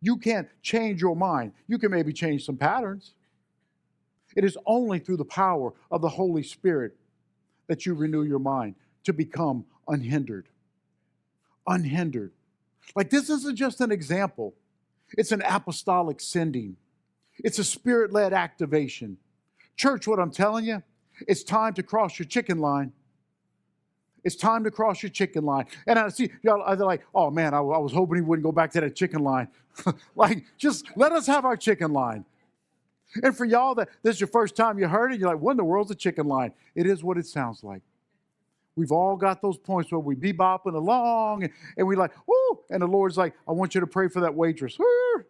You can't change your mind. You can maybe change some patterns. It is only through the power of the Holy Spirit that you renew your mind to become unhindered. Unhindered. Like, this isn't just an example. It's an apostolic sending. It's a spirit-led activation. Church, what I'm telling you, it's time to cross your chicken line. It's time to cross your chicken line. And I see y'all are like, oh man, I was hoping he wouldn't go back to that chicken line. Like, just let us have our chicken line. And for y'all that this is your first time you heard it, you're like, what in the world's a chicken line? It is what it sounds like. We've all got those points where we bebopping along and we're like, whoo, and the Lord's like, I want you to pray for that waitress. Woo!